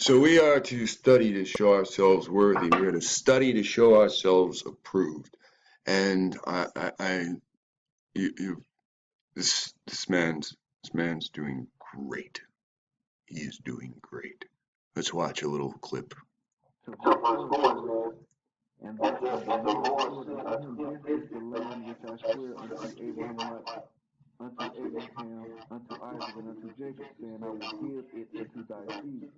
So we are to study to show ourselves worthy. We are to study to show ourselves approved. And this man's doing great. He is doing great. Let's watch a little clip. And that is the Lord swore unto him, this is the land which I swear unto Abraham, unto Isaac, and unto Jacob, saying, I will give it unto thy seed.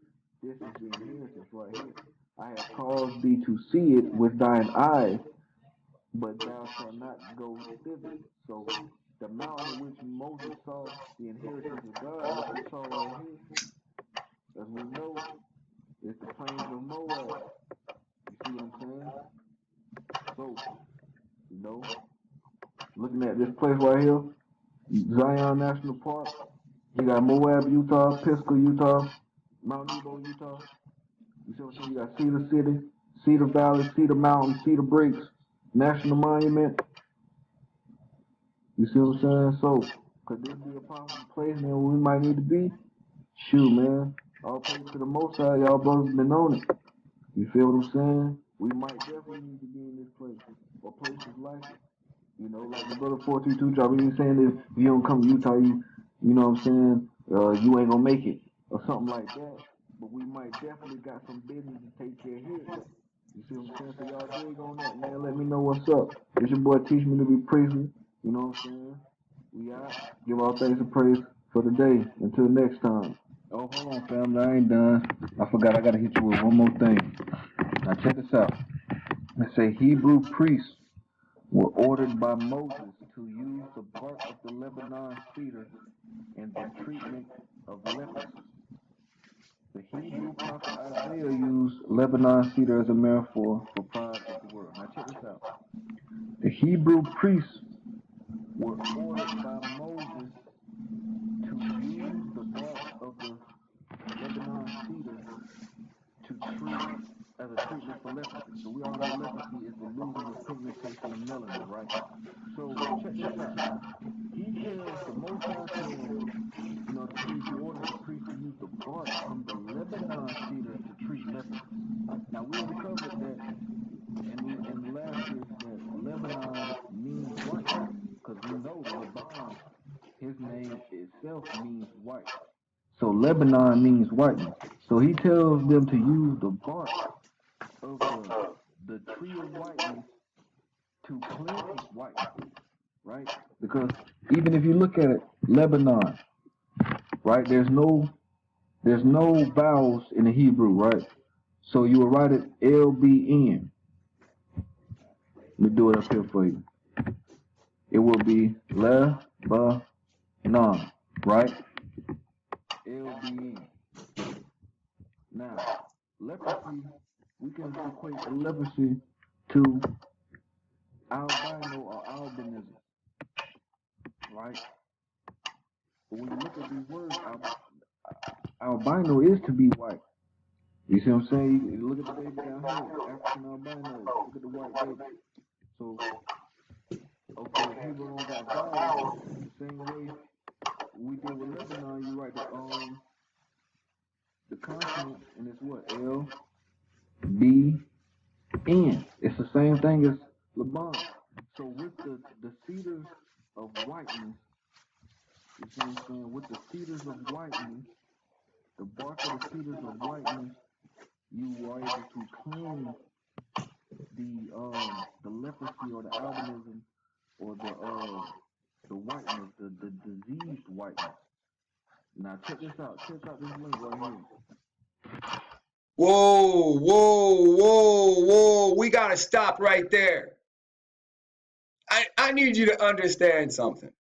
This is the inheritance right here. I have caused thee to see it with thine eyes, but thou shalt not go thither. So the mountain which Moses saw the inheritance of God, what you saw right here, as we know, is the plains of Moab. You see what I'm saying? So, looking at this place right here, Zion National Park, you got Moab, Utah, Pisgah, Utah, Mount Nebo, Utah. You see what I'm saying? You got Cedar City, Cedar Valley, Cedar Mountain, Cedar Breaks, National Monument. You see what I'm saying? So, could this be a possible place, man, where we might need to be? Shoot, man. All praise to the Most High. Y'all brothers been on it. You feel what I'm saying? We might definitely need to be in this place or places like it. You know, like the brother 422 job, he was saying that if you don't come to Utah, you know what I'm saying, you ain't gonna make it or something like that. But we might definitely got some business to take care of here. You see what I'm saying? So y'all dig on that, man. Let me know what's up. It's your boy Teach Me to Be Priestly. You know what I'm saying? We out. Give all thanks and praise for the day. Until next time. Oh, hold on, family. I ain't done. I forgot. I gotta hit you with one more thing. Now check this out. It say Hebrew priests were ordered by Moses to use the bark of the Lebanon cedar in the treatment of leprosy. The Hebrew prophet Isaiah used Lebanon cedar as a metaphor for pride of the world. Now check this out. The Hebrew priests were ordered by Moses to use the bark of the Lebanon cedar to treat as a treatment for leprosy. So we all know leprosy is the losing of pigmentation of melanin, right? So check this out. He tells the Most High tells, the priest, he orders the priest to use the bark from the Lebanon cedar to treat leprosy. Now we already covered that in the last series that Lebanon means white, because we know LaBaN, his name itself means white. So Lebanon means whiteness. So he tells them to use the bark of the tree of whiteness to cleanse whiteness, right? Because even if you look at it, Lebanon, right? There's no vowels in the Hebrew, right? So you will write it LBN. Let me do it up here for you. It will be LaBaN, right? LBN. Now, leprosy, we can equate leprosy to aLBiNo or albinism, right? But when you look at these words, aLBiNo is to be white. You see what I'm saying? You look at the baby down here, African albino. Look at the white baby. So, okay, if Hebrew don't got vowels, the same way we did with Lebanon, you write the consonants, and it's what? L, B, N. It's the same thing as LaBaN. So with the cedars of whiteness, you see what I'm saying? With the cedars of whiteness, the bark of the cedars of whiteness, you were able to cleanse the leprosy or the albinism or the whiteness, the diseased whiteness. Now check this out. Check out this link right here. Whoa, whoa, whoa, whoa. We got to stop right there. I need you to understand something.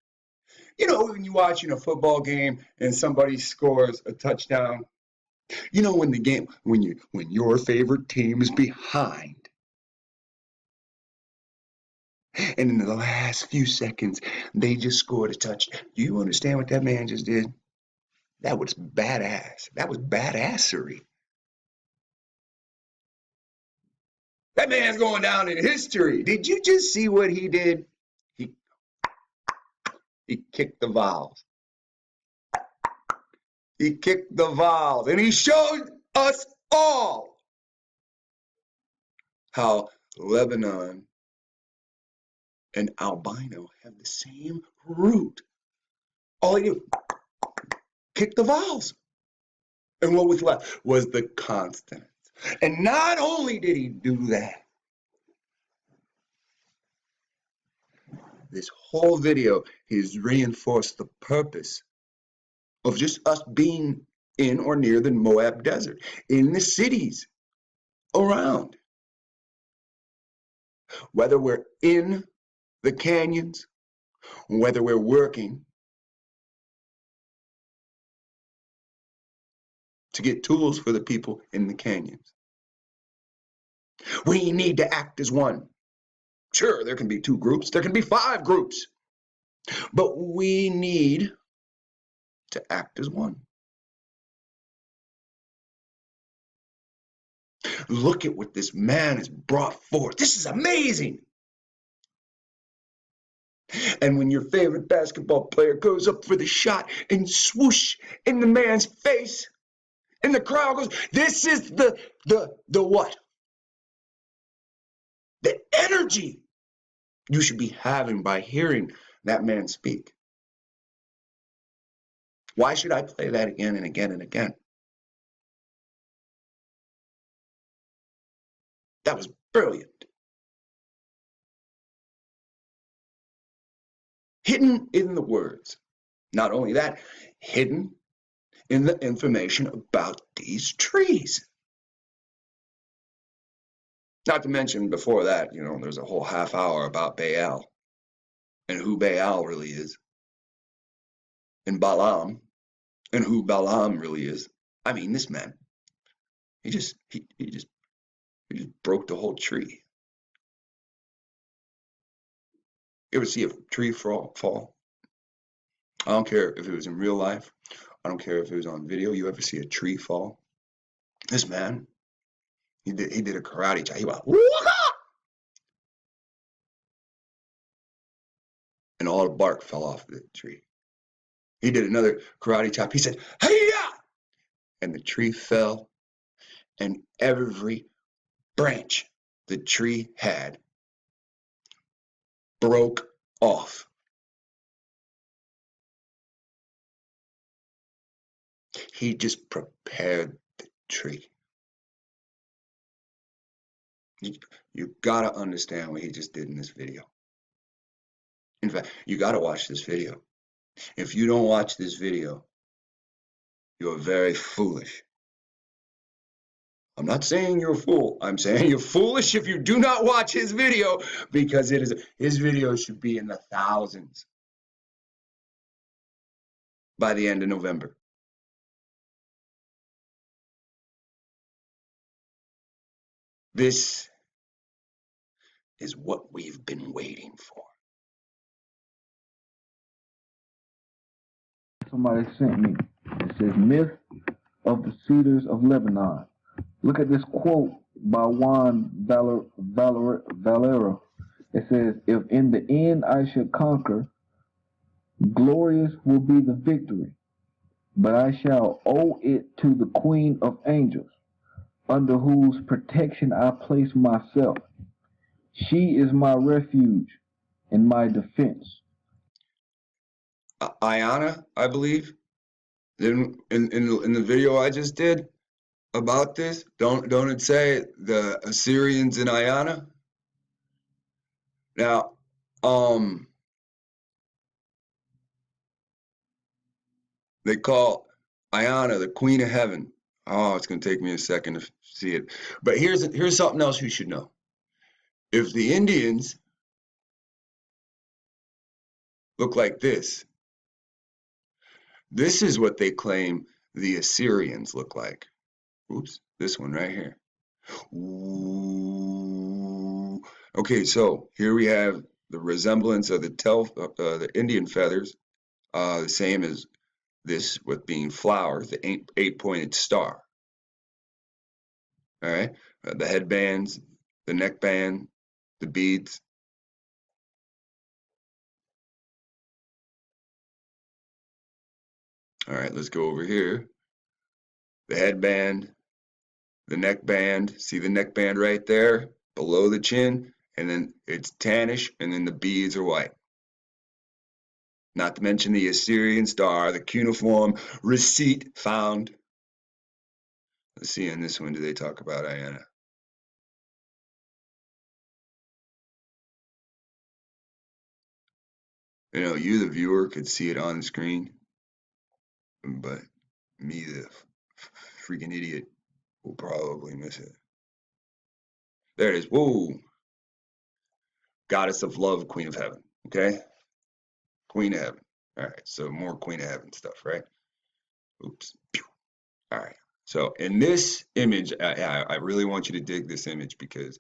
You know, when you're watching a football game and somebody scores a touchdown, you know, when your favorite team is behind, and in the last few seconds, they just scored a touchdown. Do you understand what that man just did? That was badass. That was badassery. That man's going down in history. Did you just see what he did? He kicked the vowels. He kicked the vowels. And he showed us all how Lebanon and aLBiNo have the same root. All he did was kick the vowels. And what was left was the consonants. And not only did he do that, this whole video, he's reinforced the purpose of just us being in or near the Moab Desert, in the cities around. Whether we're in the canyons, whether we're working to get tools for the people in the canyons. We need to act as one. Sure, there can be 2 groups, there can be 5 groups, but we need to act as one. Look at what this man has brought forth. This is amazing. And when your favorite basketball player goes up for the shot and swoosh in the man's face, and the crowd goes, this is the what? The energy you should be having by hearing that man speak. Why should I play that again and again and again? That was brilliant. Hidden in the words. Not only that, hidden in the information about these trees. Not to mention before that, there's a whole half hour about Baal and who Baal really is, and Balaam and who Balaam really is. I mean, this man, he just broke the whole tree. You ever see a tree fall? I don't care if it was in real life. I don't care if it was on video. You ever see a tree fall? This man, he did a karate chop. He went, waka! And all the bark fell off the tree. He did another karate chop. He said, hey-ya! And the tree fell, and every branch the tree had broke off. He just prepared the tree. You gotta understand what he just did in this video. In fact, you gotta watch this video. If you don't watch this video, you're very foolish. I'm not saying you're a fool. I'm saying you're foolish if you do not watch his video, because his video should be in the thousands by the end of November. This is what we've been waiting for. Somebody sent me. It says, Myth of the Cedars of Lebanon. Look at this quote by Juan Valero. It says, if in the end I should conquer, glorious will be the victory, but I shall owe it to the Queen of Angels, under whose protection I place myself. She is my refuge and my defense. Ayana, I believe, in the video I just did about this, don't it say the Assyrians in Ayana? Now, they call Ayana the Queen of Heaven. Oh, it's gonna take me a second to see it. But here's something else you should know. If the Indians look like this is what they claim the Assyrians look like. Oops, this one right here. Ooh. Okay, so here we have the resemblance of the Indian feathers, the same as this with being flowers, the eight-pointed star. All right, the headbands, the neckband, the beads. All right, let's go over here. The headband, The neckband, see the neckband right there below the chin, and then it's tannish, and then the beads are white. Not to mention the Assyrian star, the cuneiform receipt found. Let's see, in this one, do they talk about Ayanna? You know, you, the viewer, could see it on the screen, but me, the freaking idiot, will probably miss it. There it is. Whoa. Goddess of love, queen of heaven. Okay? Queen of heaven. All right, so more queen of heaven stuff, right? Oops. All right. So in this image, I really want you to dig this image because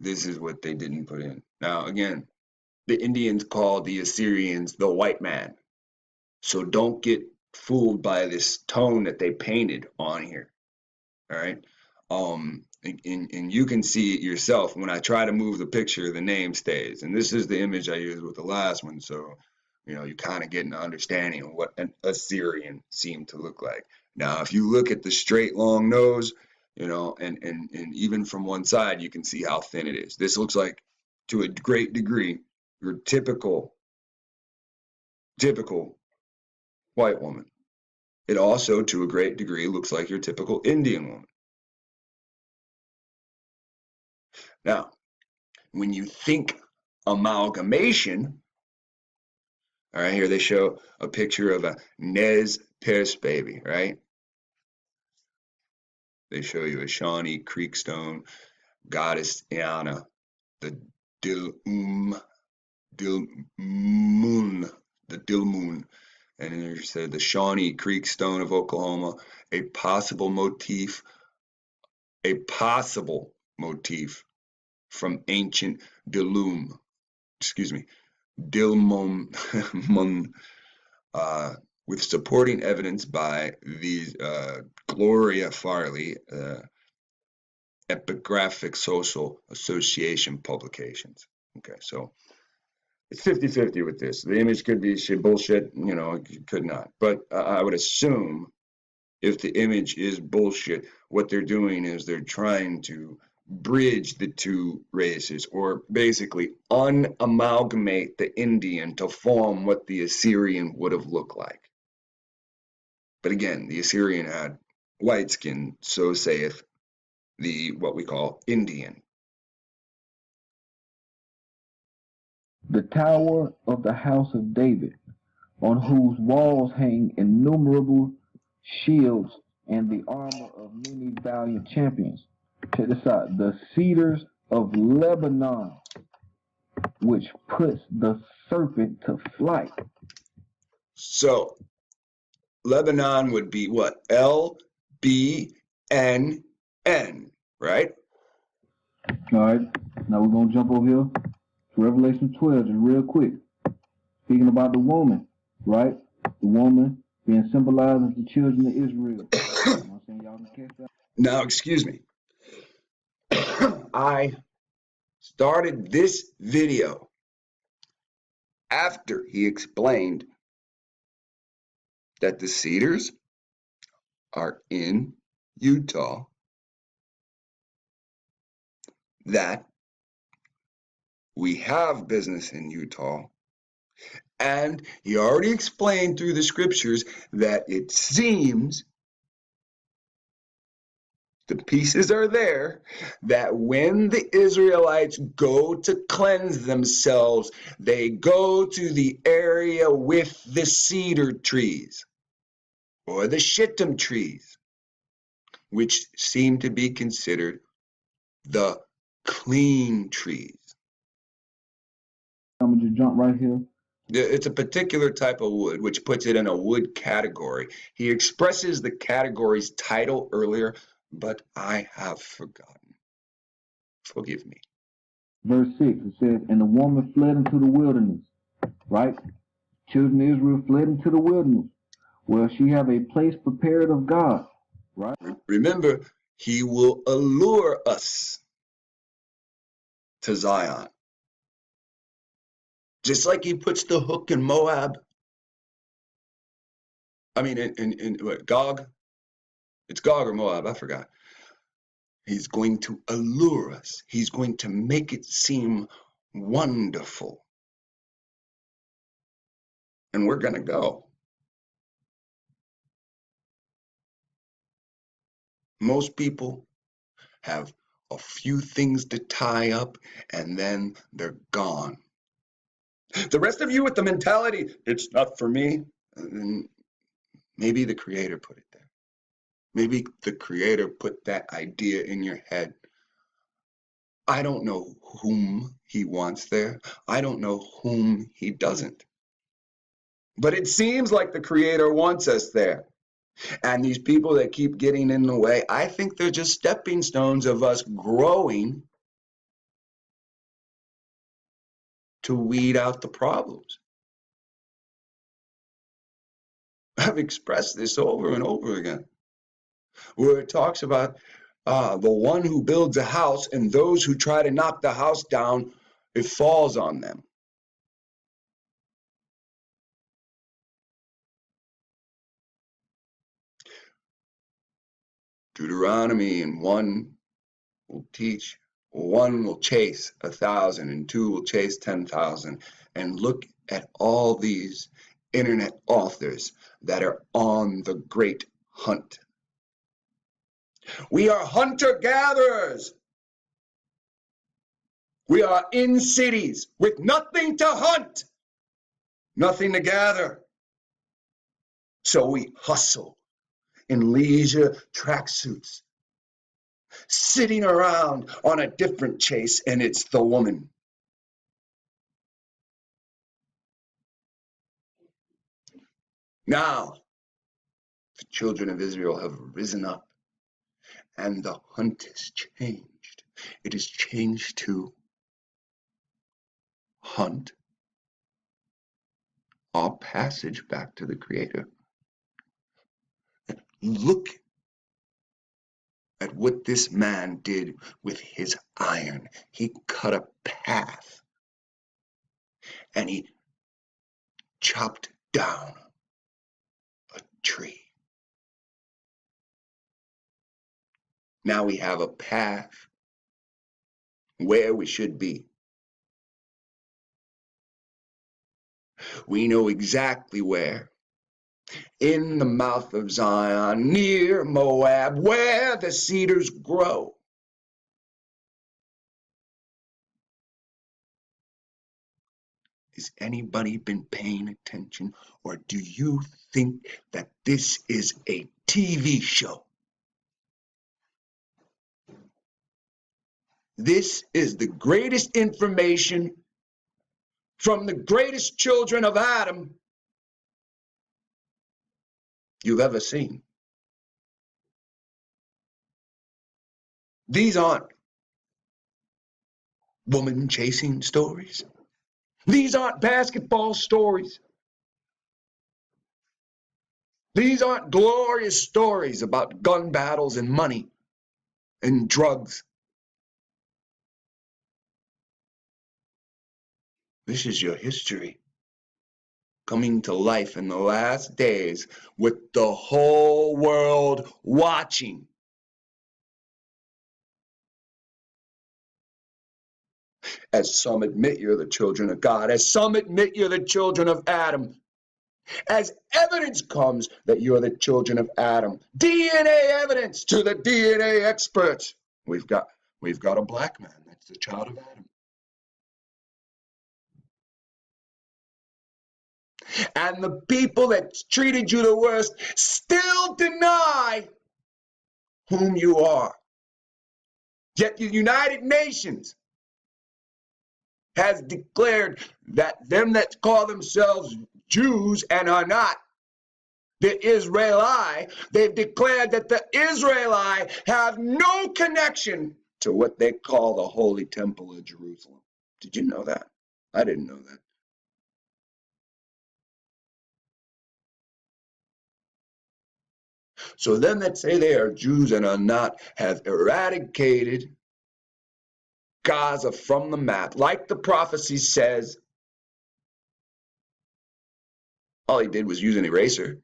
this is what they didn't put in. Now, again, the Indians call the Assyrians the white man. So don't get fooled by this tone that they painted on here. All right. And you can see it yourself. When I try to move the picture, the name stays. And this is the image I used with the last one. So, you know, you kind of get an understanding of what an Assyrian seemed to look like. Now, if you look at the straight long nose, you know, and even from one side, you can see how thin it is. This looks like, to a great degree, your typical white woman. It also, to a great degree, looks like your typical Indian woman. Now, when you think amalgamation, all right, here they show a picture of a Nez Perce baby, right? They show you a Shawnee Creek stone, goddess Iana, the Dilmun, the Dilmun, and then you said the Shawnee Creek stone of Oklahoma, a possible motif from ancient Dilmun, with supporting evidence by these Gloria Farley Epigraphic Social Association publications. Okay, so it's 50-50 with this. The image could be bullshit, you know, it could not. But I would assume if the image is bullshit, what they're doing is they're trying to bridge the two races, or basically unamalgamate the Indian to form what the Assyrian would have looked like. But again, the Assyrian had white skin, so saith the what we call Indian. The tower of the house of David, on whose walls hang innumerable shields and the armor of many valiant champions. Check this out. The cedars of Lebanon, which puts the serpent to flight. So Lebanon would be what? LBN, right? All right. Now we're going to jump over here to Revelation 12 just real quick. Speaking about the woman, right? The woman being symbolized as the children of Israel. You know what I'm saying? Y'all can catch that. Now, excuse me. I started this video after he explained that the cedars are in Utah, that we have business in Utah, and he already explained through the scriptures that it seems the pieces are there, that when the Israelites go to cleanse themselves, they go to the area with the cedar trees or the shittim trees, which seem to be considered the clean trees. I'm going to just jump right here. It's a particular type of wood, which puts it in a wood category. He expresses the category's title earlier, but I have forgotten. Forgive me. Verse 6, it says, and the woman fled into the wilderness, right? Children of Israel fled into the wilderness, where she have a place prepared of God, right? Remember, he will allure us to Zion. Just like he puts the hook in Moab. I mean, in what, Gog? It's Gog or Moab, I forgot. He's going to allure us. He's going to make it seem wonderful. And we're going to go. Most people have a few things to tie up, and then they're gone. The rest of you with the mentality, it's not for me, maybe the Creator put it there. Maybe the Creator put that idea in your head. I don't know whom He wants there. I don't know whom He doesn't. But it seems like the Creator wants us there. And these people that keep getting in the way, I think they're just stepping stones of us growing to weed out the problems. I've expressed this over and over again, where it talks about the one who builds a house and those who try to knock the house down, it falls on them. Deuteronomy and 1 will teach, 1 will chase 1,000 and 2 will chase 10,000. And look at all these internet authors that are on the great hunt. We are hunter-gatherers. We are in cities with nothing to hunt, nothing to gather. So we hustle in leisure tracksuits, sitting around on a different chase, and it's the woman. Now, the children of Israel have risen up, and the hunt has changed. It has changed to hunt our passage back to the Creator. Look at what this man did with his iron. He cut a path, and he chopped down a tree. Now we have a path where we should be. We know exactly where. In the mouth of Zion, near Moab, where the cedars grow. Has anybody been paying attention, or do you think that this is a TV show? This is the greatest information from the greatest children of Adam you've ever seen. These aren't woman chasing stories. These aren't basketball stories. These aren't glorious stories about gun battles and money and drugs. This is your history coming to life in the last days with the whole world watching. As some admit you're the children of God, as some admit you're the children of Adam, as evidence comes that you're the children of Adam, DNA evidence to the DNA experts. We've got a black man that's the child of Adam. And the people that treated you the worst still deny whom you are. Yet the United Nations has declared that them that call themselves Jews and are not, the Israeli, they've declared that the Israeli have no connection to what they call the Holy Temple of Jerusalem. Did you know that? I didn't know that. So them that say they are Jews and are not have eradicated Gaza from the map. Like the prophecy says, all he did was use an eraser.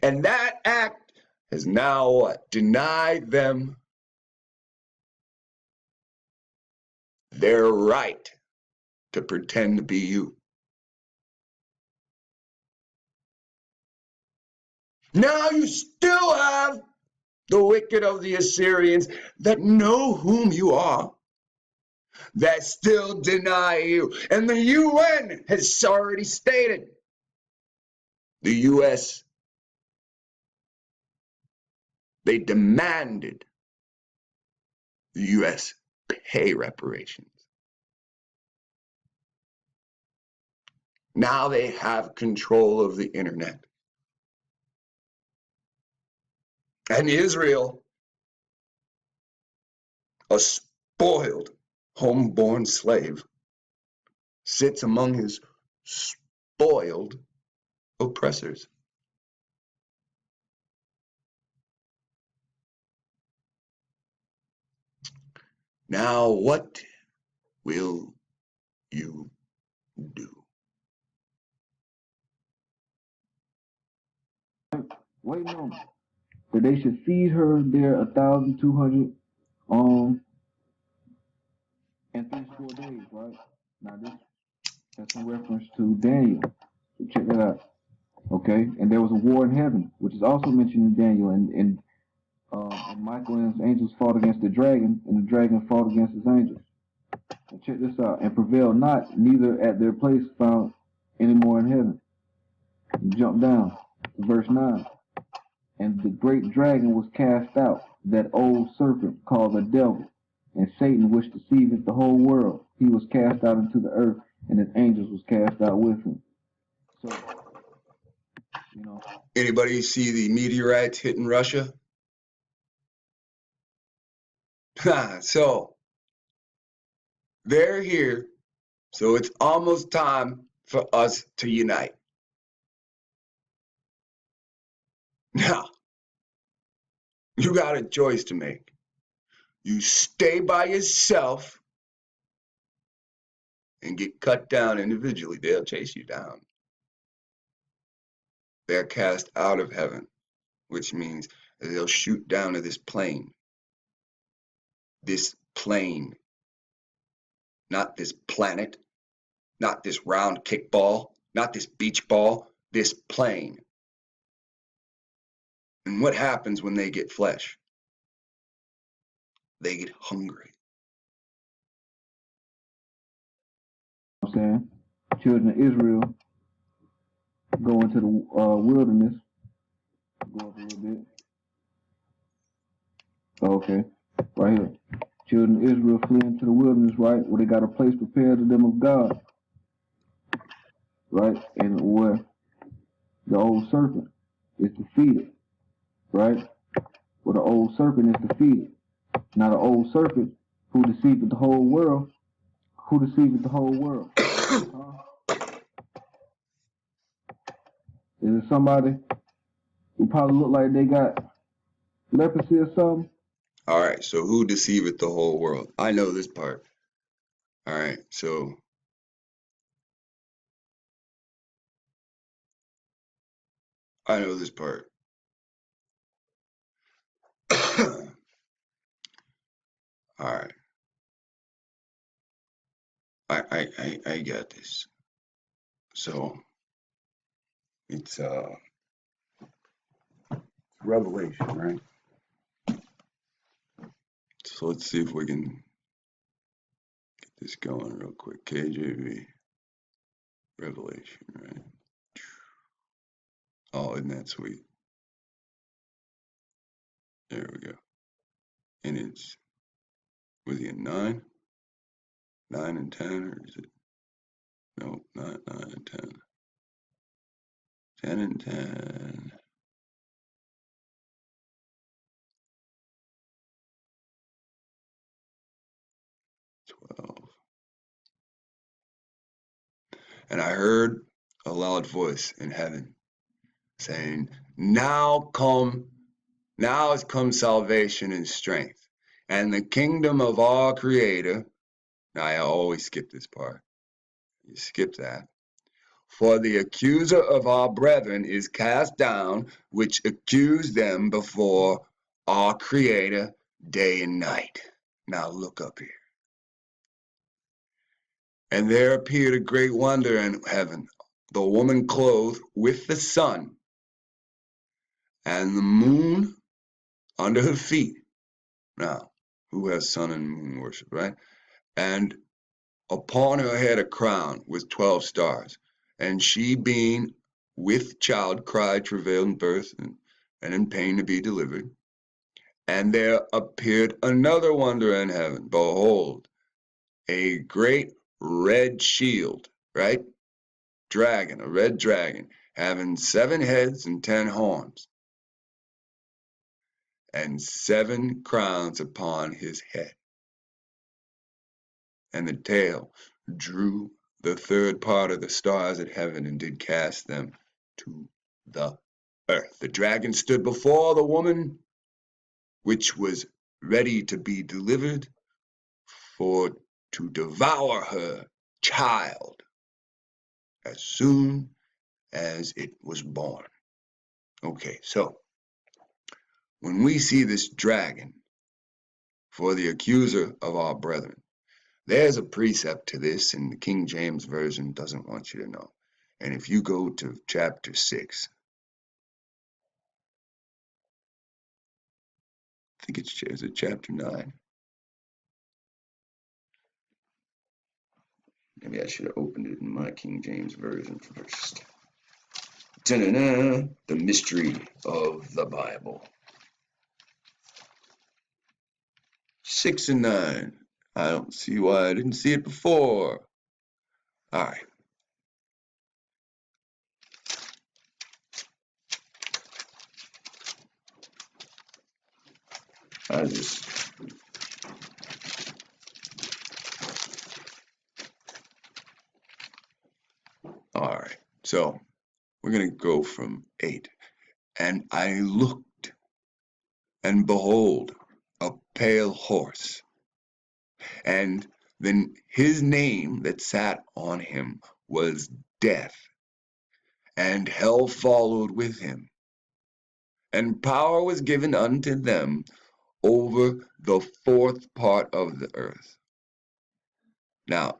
And that act has now what? Denied them their right to pretend to be you. Now you still have the wicked of the Assyrians that know whom you are, that still deny you. And the UN has already stated, the US, they demanded the US pay reparations. Now they have control of the internet. And Israel, a spoiled, homeborn slave, sits among his spoiled oppressors. Now what will you do? Waiting on that they should feed her there 1,200 in 3 score days, right? Now this that's in reference to Daniel. So check that out. Okay, and there was a war in heaven, which is also mentioned in Daniel, and Michael and his angels fought against the dragon, and the dragon fought against his angels. And check this out, and prevailed not, neither at their place found any more in heaven. You jump down to verse 9. And the great dragon was cast out, that old serpent called the devil, and Satan, which deceiveth the whole world. He was cast out into the earth, and his angels was cast out with him. So, you know. Anybody see the meteorites hitting Russia? So, they're here. So it's almost time for us to unite. Now, you got a choice to make. You stay by yourself and get cut down individually. They'll chase you down. They're cast out of heaven, which means they'll shoot down to this plane. This plane. Not this planet. Not this round kickball. Not this beach ball. This plane. And what happens when they get flesh? They get hungry. Okay. Children of Israel go into the wilderness. Go up a little bit. Okay. Right here. Children of Israel flee into the wilderness, right? Where they got a place prepared to them of God. Right? And where the old serpent is defeated. Right? Where the old serpent is defeated. Now the old serpent who deceived the whole world. Who deceived the whole world? Is it somebody who probably look like they got leprosy or something? All right, so who deceiveth the whole world? I know this part. All right, so I know this part. All right. I got this. So it's Revelation, right? So let's see if we can get this going real quick. KJV. Revelation, right? Oh, isn't that sweet? There we go. And it's, was he in 9? 9 and 10, or is it? No, not 9 and 10. 10 and 10. 12. And I heard a loud voice in heaven saying, now has come salvation and strength, and the kingdom of our Creator. Now I always skip this part. You skip that. For the accuser of our brethren is cast down, which accused them before our Creator day and night. Now look up here. And there appeared a great wonder in heaven, the woman clothed with the sun, and the moon under her feet. Now, who has sun and moon worship, right? And upon her head a crown with 12 stars. And she, being with child, cried, travailed in birth, and in pain to be delivered. And there appeared another wonder in heaven. Behold, a great red shield, right? Dragon, a red dragon, having 7 heads and 10 horns, and 7 crowns upon his head. And the tail drew the third part of the stars of heaven and did cast them to the earth. The dragon stood before the woman, which was ready to be delivered, for to devour her child as soon as it was born. Okay, so when we see this dragon for the accuser of our brethren, there's a precept to this, and the King James Version doesn't want you to know. And if you go to chapter 6, I think is it chapter 9? Maybe I should have opened it in my King James Version first. Ta-da-da, the mystery of the Bible. 6 and 9. I don't see why I didn't see it before. All right. All right. So we're going to go from 8. And I looked, and behold, a pale horse. And then his name that sat on him was Death, and hell followed with him. And power was given unto them over the 4th part of the earth. Now,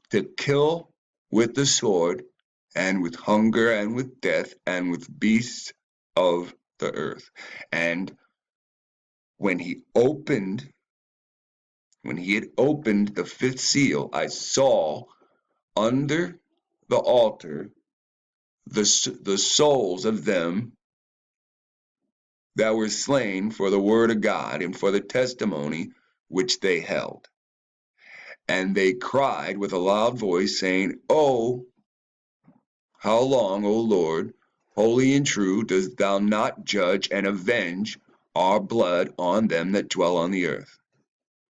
to kill with the sword, and with hunger, and with death, and with beasts of the earth. And when he had opened the 5th seal, I saw under the altar the souls of them that were slain for the word of God and for the testimony which they held. And they cried with a loud voice, saying, Oh, how long, O Lord, holy and true, dost thou not judge and avenge our blood on them that dwell on the earth?